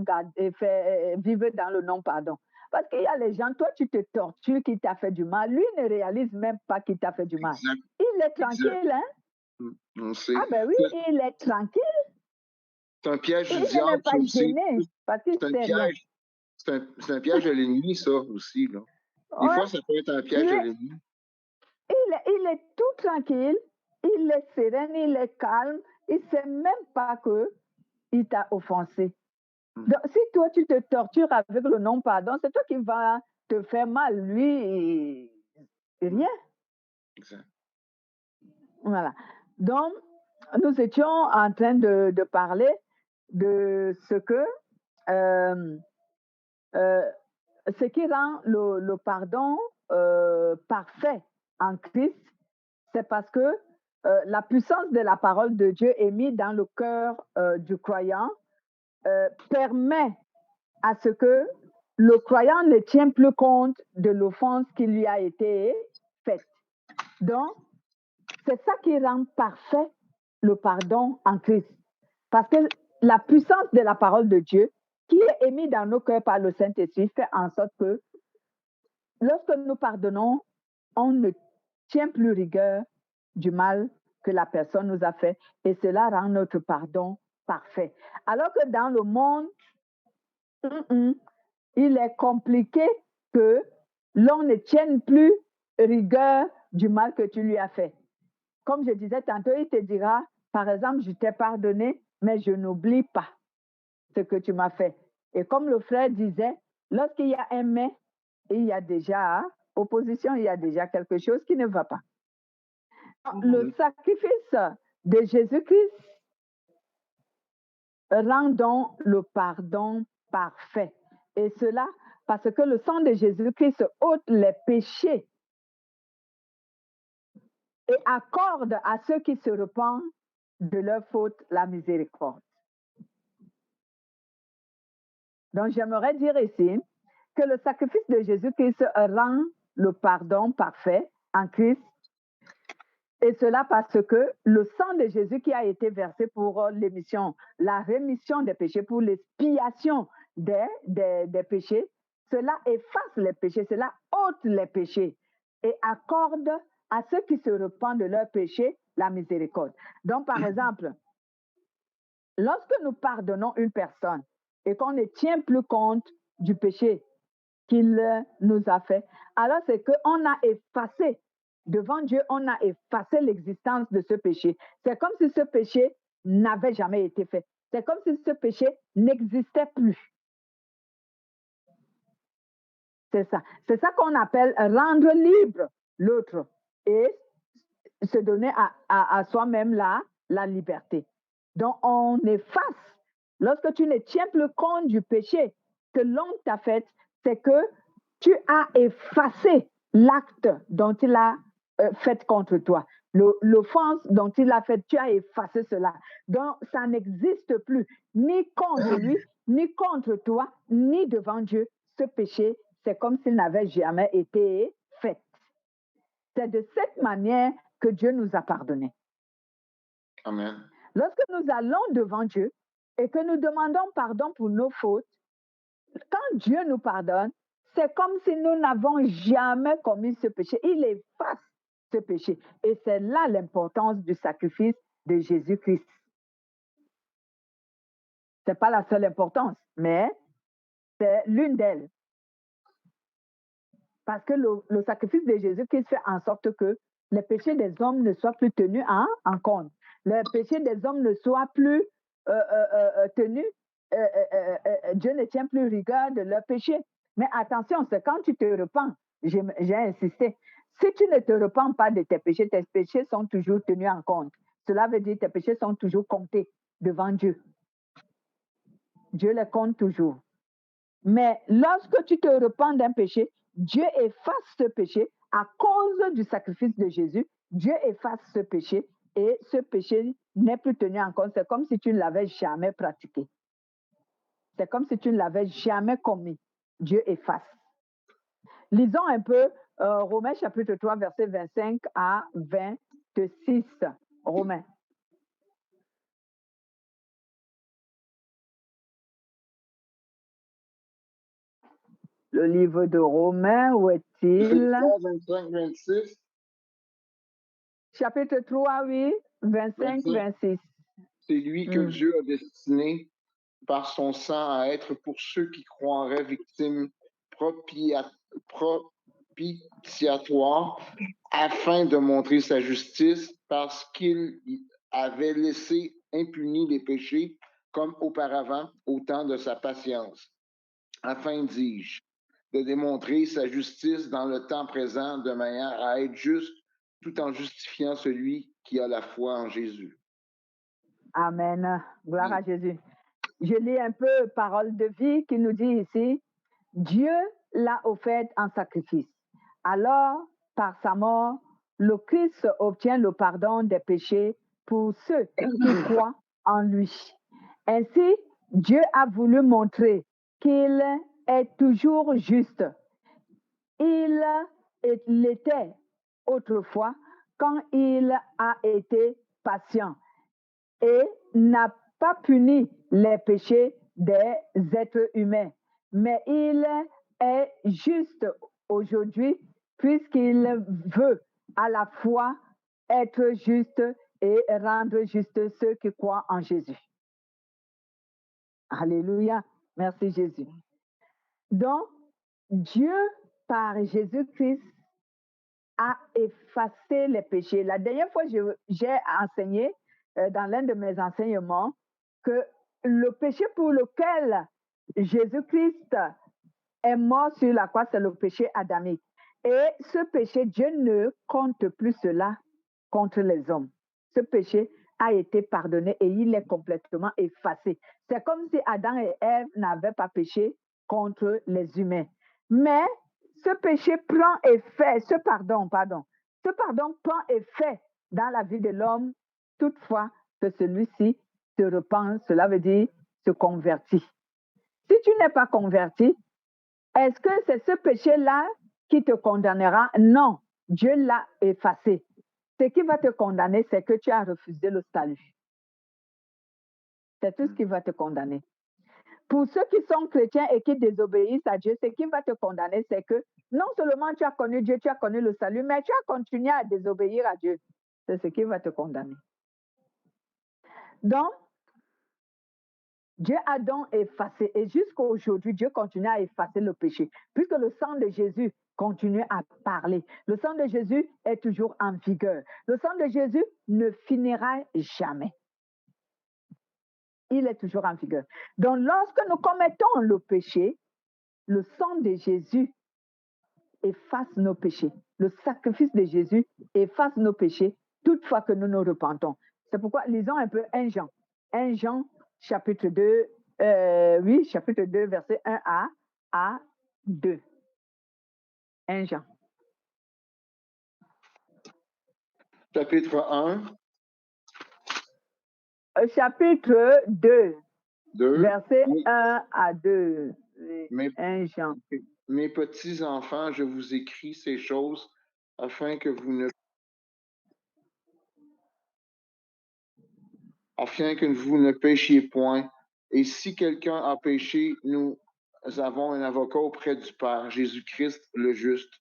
vivre dans le non-pardon. Parce qu'il y a les gens, toi, tu te tortures qui t'a fait du mal. Lui ne réalise même pas qu'il t'a fait du mal. Exact. Il est tranquille, hein? On sait. Ah ben oui, il est tranquille. C'est un piège du Il n'est diable, même pas ça aussi. gêné parce qu'il C'est un sait rien. piège. C'est un piège de l'ennemi, ça aussi. Là. Des Ouais. fois, ça peut être un piège de Lui, l'ennemi. il est tout tranquille, il est serein, il est calme, il ne sait même pas qu'il t'a offensé. Donc, si toi, tu te tortures avec le non-pardon, c'est toi qui vas te faire mal. Lui, rien. Exact. Voilà. Donc, nous étions en train de parler de ce que ce qui rend le pardon parfait en Christ, c'est parce que la puissance de la parole de Dieu est mise dans le cœur du croyant, permet à ce que le croyant ne tienne plus compte de l'offense qui lui a été faite. Donc, c'est ça qui rend parfait le pardon en Christ. Parce que la puissance de la parole de Dieu, qui est émise dans nos cœurs par le Saint-Esprit, fait en sorte que lorsque nous pardonnons, on ne tient plus rigueur du mal que la personne nous a fait et cela rend notre pardon parfait. Alors que dans le monde, il est compliqué que l'on ne tienne plus rigueur du mal que tu lui as fait. Comme je disais tantôt, il te dira, par exemple, je t'ai pardonné, mais je n'oublie pas ce que tu m'as fait. Et comme le frère disait, lorsqu'il y a un mais, il y a déjà opposition, il y a déjà quelque chose qui ne va pas. Le sacrifice de Jésus-Christ rend donc le pardon parfait. Et cela parce que le sang de Jésus-Christ ôte les péchés et accorde à ceux qui se repentent de leur faute la miséricorde. Donc, j'aimerais dire ici que le sacrifice de Jésus-Christ rend le pardon parfait en Christ. Et cela parce que le sang de Jésus qui a été versé pour la rémission des péchés, pour l'expiation des péchés, cela efface les péchés, cela ôte les péchés et accorde à ceux qui se repentent de leurs péchés la miséricorde. Donc, par exemple, lorsque nous pardonnons une personne et qu'on ne tient plus compte du péché qu'il nous a fait, alors c'est qu'on a effacé, devant Dieu, on a effacé l'existence de ce péché. C'est comme si ce péché n'avait jamais été fait. C'est comme si ce péché n'existait plus. C'est ça. C'est ça qu'on appelle rendre libre l'autre et se donner à soi-même la liberté. Donc, on efface. Lorsque tu ne tiens plus compte du péché que l'homme t'a fait, c'est que tu as effacé l'acte dont il a fait contre toi. L'offense dont il a fait, tu as effacé cela. Donc, ça n'existe plus, ni contre lui, ni contre toi, ni devant Dieu. Ce péché, c'est comme s'il n'avait jamais été fait. C'est de cette manière que Dieu nous a pardonné. Amen. Lorsque nous allons devant Dieu et que nous demandons pardon pour nos fautes, quand Dieu nous pardonne, c'est comme si nous n'avons jamais commis ce péché. Il efface ce péché. Et c'est là l'importance du sacrifice de Jésus-Christ. Ce n'est pas la seule importance, mais c'est l'une d'elles. Parce que le sacrifice de Jésus-Christ fait en sorte que les péchés des hommes ne soient plus tenus en compte. Les péchés des hommes ne soient plus tenus. Dieu ne tient plus rigueur de leurs péchés. Mais attention, c'est quand tu te repens, j'ai insisté, si tu ne te repens pas de tes péchés sont toujours tenus en compte. Cela veut dire que tes péchés sont toujours comptés devant Dieu. Dieu les compte toujours. Mais lorsque tu te repens d'un péché, Dieu efface ce péché à cause du sacrifice de Jésus. Dieu efface ce péché et ce péché n'est plus tenu en compte. C'est comme si tu ne l'avais jamais pratiqué. C'est comme si tu ne l'avais jamais commis. Dieu efface. Lisons un peu Romains chapitre 3, verset 25 à 26. Romains. Le livre de Romains, où est-il? 25, 26. Chapitre 3, oui, 25, 26. C'est lui que Dieu a destiné par son sang à être pour ceux qui croiraient victimes propitiatoires afin de montrer sa justice parce qu'il avait laissé impunis les péchés comme auparavant au temps de sa patience, afin, dis-je, de démontrer sa justice dans le temps présent de manière à être juste tout en justifiant celui qui a la foi en Jésus. Amen. Gloire à Jésus. Je lis un peu Parole de vie qui nous dit ici, Dieu l'a offert en sacrifice. Alors, par sa mort, le Christ obtient le pardon des péchés pour ceux qui croient en lui. Ainsi, Dieu a voulu montrer qu'il est toujours juste. Il l'était autrefois quand il a été patient et n'a pas puni les péchés des êtres humains. Mais il est juste aujourd'hui puisqu'il veut à la fois être juste et rendre juste ceux qui croient en Jésus. Alléluia. Merci Jésus. Donc, Dieu, par Jésus-Christ, a effacé les péchés. La dernière fois, j'ai enseigné dans l'un de mes enseignements que le péché pour lequel Jésus-Christ est mort sur la croix, c'est le péché adamique. Et ce péché, Dieu ne compte plus cela contre les hommes. Ce péché a été pardonné et il est complètement effacé. C'est comme si Adam et Ève n'avaient pas péché contre les humains. Mais ce péché prend effet, ce pardon prend effet dans la vie de l'homme, toutefois que celui-ci se repent, cela veut dire se convertit. Si tu n'es pas converti, est-ce que c'est ce péché-là qui te condamnera? Non, Dieu l'a effacé. Ce qui va te condamner, c'est que tu as refusé le salut. C'est tout ce qui va te condamner. Pour ceux qui sont chrétiens et qui désobéissent à Dieu, ce qui va te condamner, c'est que non seulement tu as connu Dieu, tu as connu le salut, mais tu as continué à désobéir à Dieu. C'est ce qui va te condamner. Donc, Dieu a donc effacé, et jusqu'à aujourd'hui, Dieu continue à effacer le péché, puisque le sang de Jésus continue à parler. Le sang de Jésus est toujours en vigueur. Le sang de Jésus ne finira jamais. Il est toujours en vigueur. Donc, lorsque nous commettons le péché, le sang de Jésus efface nos péchés. Le sacrifice de Jésus efface nos péchés toutefois que nous nous repentons. C'est pourquoi, lisons un peu 1 Jean. 1 Jean, chapitre 2, chapitre 2, verset 1 à 2. 1 Jean. Chapitre 1. Chapitre 2, 2. verset 1 à 2. 1 Jean. Mes petits enfants, je vous écris ces choses afin que vous ne péchiez point. Et si quelqu'un a péché, nous avons un avocat auprès du Père, Jésus-Christ le juste.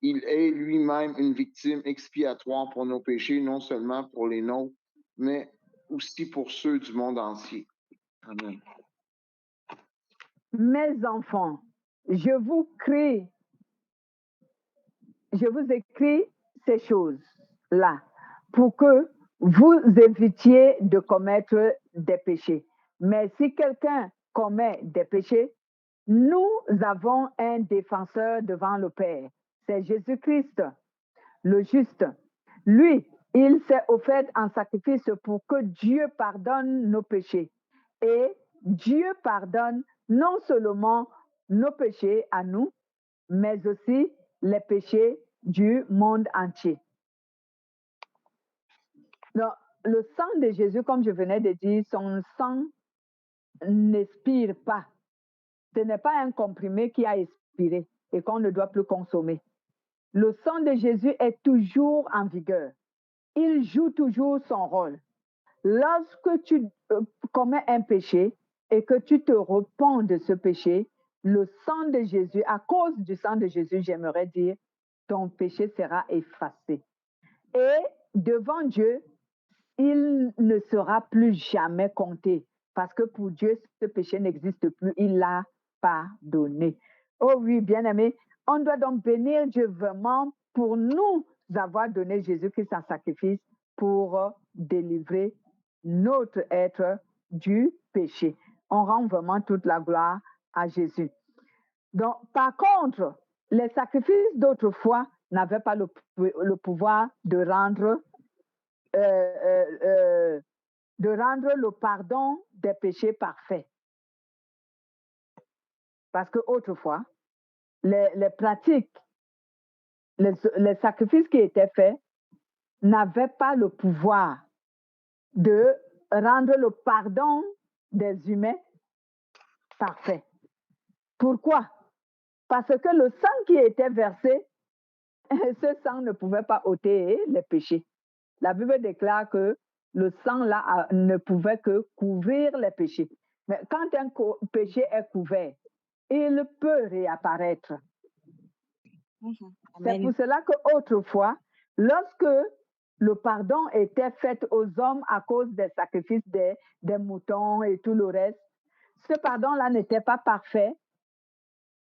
Il est lui-même une victime expiatoire pour nos péchés, non seulement pour les nôtres, mais aussi pour ceux du monde entier. Amen. Mes enfants, je vous crie je vous écris ces choses-là pour que vous évitiez de commettre des péchés. Mais si quelqu'un commet des péchés, nous avons un défenseur devant le Père. C'est Jésus-Christ, le juste. Lui, il s'est offert en sacrifice pour que Dieu pardonne nos péchés. Et Dieu pardonne non seulement nos péchés à nous, mais aussi les péchés du monde entier. Donc, le sang de Jésus, comme je venais de dire, son sang n'expire pas. Ce n'est pas un comprimé qui a expiré et qu'on ne doit plus consommer. Le sang de Jésus est toujours en vigueur. Il joue toujours son rôle. Lorsque tu commets un péché et que tu te repens de ce péché, le sang de Jésus, à cause du sang de Jésus, j'aimerais dire, ton péché sera effacé. Et devant Dieu, il ne sera plus jamais compté. Parce que pour Dieu, ce péché n'existe plus. Il l'a pardonné. Oh oui, bien-aimé, on doit donc bénir Dieu vraiment pour nous avoir donné Jésus-Christ en sacrifice pour délivrer notre être du péché. On rend vraiment toute la gloire à Jésus. Donc, par contre, les sacrifices d'autrefois n'avaient pas le pouvoir de rendre le pardon des péchés parfait. Parce qu'autrefois, les pratiques, les sacrifices qui étaient faits n'avaient pas le pouvoir de rendre le pardon des humains parfait. Pourquoi? Parce que le sang qui était versé, ce sang ne pouvait pas ôter les péchés. La Bible déclare que le sang là ne pouvait que couvrir les péchés. Mais quand un péché est couvert, il peut réapparaître. C'est pour cela qu'autrefois, lorsque le pardon était fait aux hommes à cause des sacrifices des moutons et tout le reste, ce pardon-là n'était pas parfait.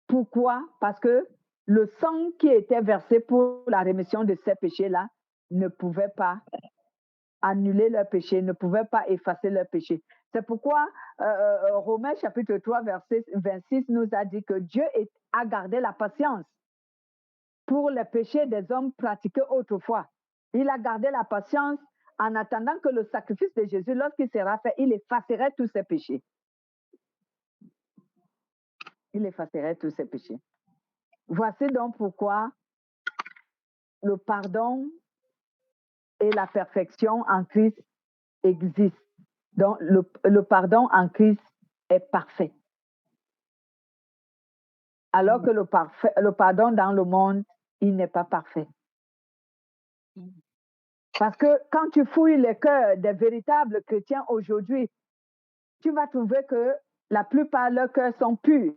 Pourquoi? Parce que le sang qui était versé pour la rémission de ces péchés-là ne pouvait pas annuler leur péché, ne pouvait pas effacer leur péché. C'est pourquoi Romains chapitre 3, verset 26 nous a dit que Dieu a gardé la patience pour les péchés des hommes pratiqués autrefois. Il a gardé la patience en attendant que le sacrifice de Jésus, lorsqu'il sera fait, il effacerait tous ses péchés. Il effacerait tous ses péchés. Voici donc pourquoi le pardon et la perfection en Christ existent. Donc, le pardon en Christ est parfait. Alors que le pardon dans le monde, il n'est pas parfait. Parce que quand tu fouilles les cœurs des véritables chrétiens aujourd'hui, tu vas trouver que la plupart leurs cœurs sont purs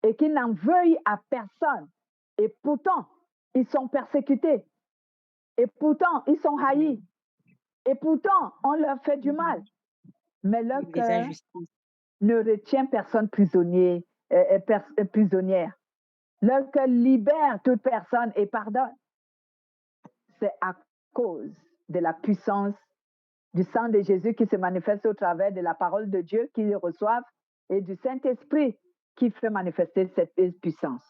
et qu'ils n'en veuillent à personne. Et pourtant, ils sont persécutés. Et pourtant, ils sont haïs. Et pourtant, on leur fait du mal. Mais leur cœur ne retient personne prisonnière. Leur cœur libère toute personne et pardonne. C'est à cause de la puissance du sang de Jésus qui se manifeste au travers de la parole de Dieu qu'ils reçoivent et du Saint-Esprit qui fait manifester cette puissance.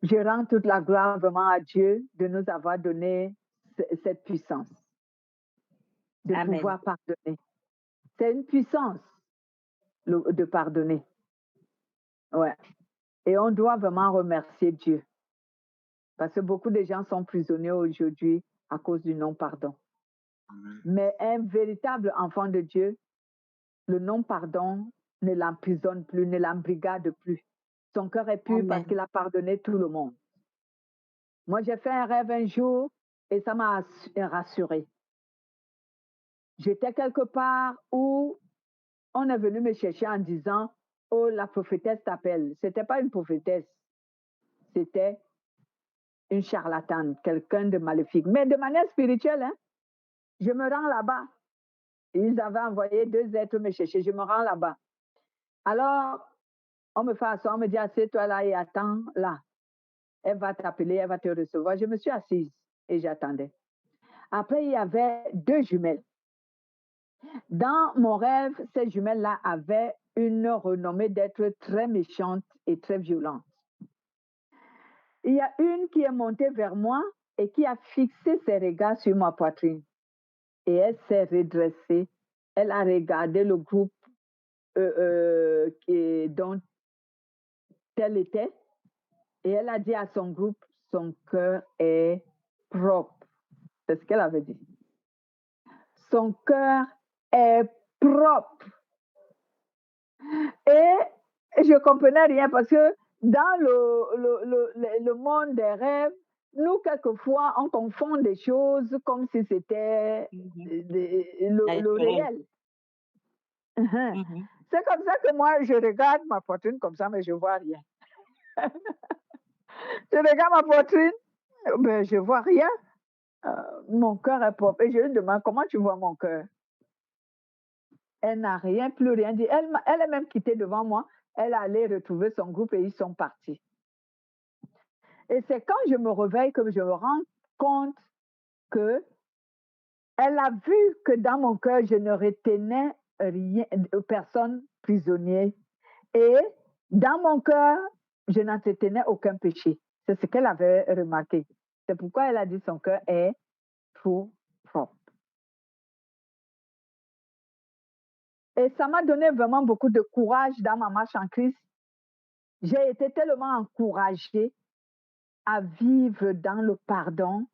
Je rends toute la gloire vraiment à Dieu de nous avoir donné cette puissance, de pouvoir pardonner. C'est une puissance de pardonner. Ouais. Et on doit vraiment remercier Dieu. Parce que beaucoup de gens sont prisonniers aujourd'hui à cause du non-pardon. Mais un véritable enfant de Dieu, le non-pardon ne l'emprisonne plus, ne l'embrigade plus. Son cœur est pur parce qu'il a pardonné tout le monde. Moi, j'ai fait un rêve un jour et ça m'a rassurée. J'étais quelque part où on est venu me chercher en disant « Oh, la prophétesse t'appelle ». Ce n'était pas une prophétesse, c'était une charlatane, quelqu'un de maléfique. Mais de manière spirituelle, hein, je me rends là-bas. Ils avaient envoyé 2 êtres me chercher, je me rends là-bas. Alors, On me fait asseoir, on me dit, assieds-toi là et attends là. Elle va t'appeler, elle va te recevoir. Je me suis assise et j'attendais. Après, il y avait 2 jumelles. Dans mon rêve, ces jumelles-là avaient une renommée d'être très méchantes et très violentes. Il y a une qui est montée vers moi et qui a fixé ses regards sur ma poitrine. Et elle s'est redressée. Elle a regardé le groupe dont elle était. Et elle a dit à son groupe, son cœur est propre. C'est ce qu'elle avait dit. Son cœur est propre. Et je ne comprenais rien parce que dans le monde des rêves, nous, quelquefois, on confond des choses comme si c'était le réel. C'est comme ça que moi, je regarde ma poitrine comme ça, mais je ne vois rien. Je regarde ma poitrine, mais je ne vois rien. Mon cœur est propre. Et je lui demande, comment tu vois mon cœur? Elle n'a rien, plus rien dit. Elle est même quittée devant moi. Elle allait retrouver son groupe et ils sont partis. Et c'est quand je me réveille que je me rends compte que elle a vu que dans mon cœur, je ne retenais rien, personne prisonnier. Et dans mon cœur, je n'entretenais aucun péché. C'est ce qu'elle avait remarqué. C'est pourquoi elle a dit son cœur est trop propre. Et ça m'a donné vraiment beaucoup de courage dans ma marche en Christ. J'ai été tellement encouragée à vivre dans le pardon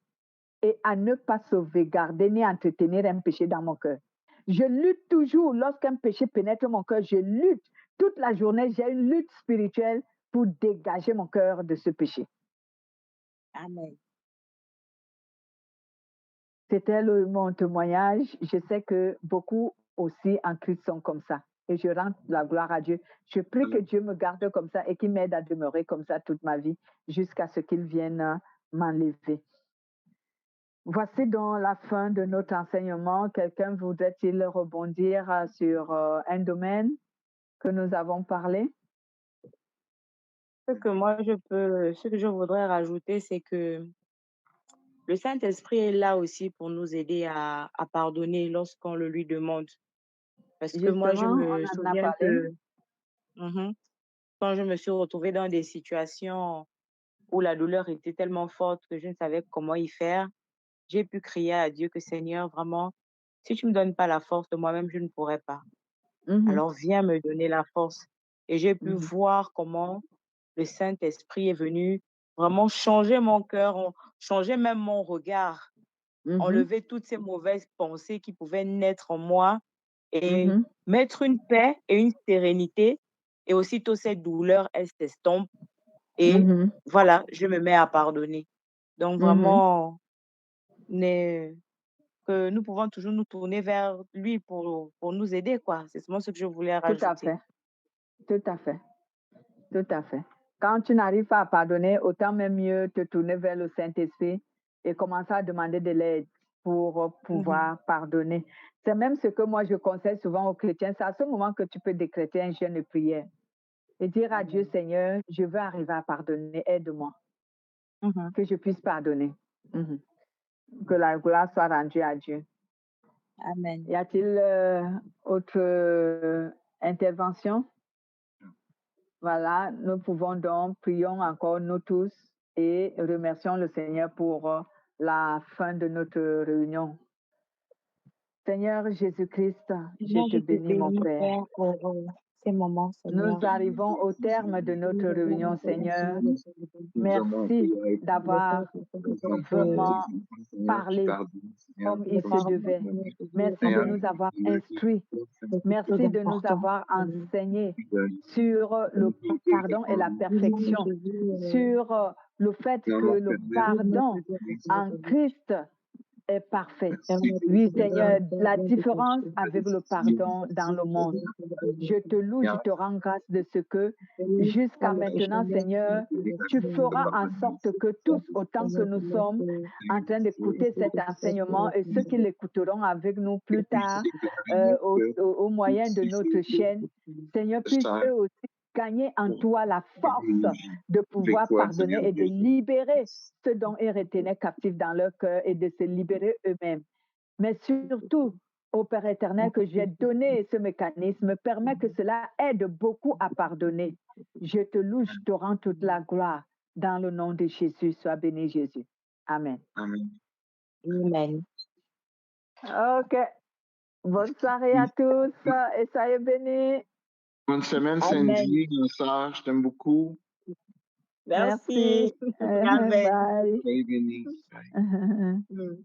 et à ne pas sauvegarder ni entretenir un péché dans mon cœur. Je lutte toujours lorsqu'un péché pénètre mon cœur. Je lutte toute la journée. J'ai une lutte spirituelle pour dégager mon cœur de ce péché. Amen. C'était mon témoignage. Je sais que beaucoup aussi en Christ sont comme ça. Et je rends la gloire à Dieu. Je prie que Dieu me garde comme ça et qu'il m'aide à demeurer comme ça toute ma vie jusqu'à ce qu'il vienne m'enlever. Voici donc la fin de notre enseignement. Quelqu'un voudrait-il rebondir sur un domaine que nous avons parlé? Ce que je voudrais rajouter, c'est que le Saint-Esprit est là aussi pour nous aider à pardonner lorsqu'on le lui demande. Parce que moi, je Justement, me on en a souviens parlé. que quand je me suis retrouvée dans des situations où la douleur était tellement forte que je ne savais comment y faire, j'ai pu crier à Dieu que Seigneur, vraiment, si tu me donnes pas la force de moi-même, je ne pourrais pas. Mhm, Alors viens me donner la force. Et j'ai pu mhm, voir comment le Saint-Esprit est venu vraiment changer mon cœur, changer même mon regard, mhm, enlever toutes ces mauvaises pensées qui pouvaient naître en moi et mhm, mettre une paix et une sérénité. Et aussitôt cette douleur, elle s'estompe et mhm, voilà, je me mets à pardonner. Donc mhm. vraiment, que nous pouvons toujours nous tourner vers lui pour nous aider, quoi. C'est seulement ce que je voulais Tout à rajouter. fait, tout à fait, tout à fait. Quand tu n'arrives pas à pardonner, autant même mieux te tourner vers le Saint-Esprit et commencer à demander de l'aide pour pouvoir pardonner. C'est même ce que moi je conseille souvent aux chrétiens. C'est à ce moment que tu peux décréter un jeûne de prière et dire à Dieu, Amen. Seigneur, je veux arriver à pardonner, aide-moi, Mhm. que je puisse pardonner. Mhm. Que la gloire soit rendue à Dieu. Amen. Y a-t-il autre intervention? Voilà, nous pouvons donc, prions encore nous tous et remercions le Seigneur pour la fin de notre réunion. Seigneur Jésus-Christ, je Seigneur, te je te bénis, mon bénis, Père. Père, pour ces moments, Nous Seigneur. arrivons au terme de notre réunion, Seigneur. Merci d'avoir vraiment parlé comme il se devait. Merci de nous avoir instruits. Merci de nous avoir enseigné sur le pardon et la perfection, sur le fait que le pardon en Christ est parfait. Oui, Seigneur, la différence avec le pardon dans le monde. Je te loue, je te rends grâce de ce que jusqu'à maintenant, Seigneur, tu feras en sorte que tous, autant que nous sommes en train d'écouter cet enseignement et ceux qui l'écouteront avec nous plus tard au moyen de notre chaîne, Seigneur, puisse eux aussi gagner en pour toi la force de pouvoir avec toi, pardonner Seigneur et de Jésus. libérer ceux dont ils retenaient captifs dans leur cœur et de se libérer eux-mêmes. Mais surtout, ô Père éternel, que j'ai donné ce mécanisme, permet que cela aide beaucoup à pardonner. Je te loue, je te rends toute la gloire. Dans le nom de Jésus, sois béni Jésus. Amen. Amen. Amen. OK. Bonne soirée à tous et soyez bénis. Bonne semaine, Amen. Cindy, ma soeur, je t'aime beaucoup. Merci. Merci. Amen. Bye. Soyez bénis. Bye. Mm.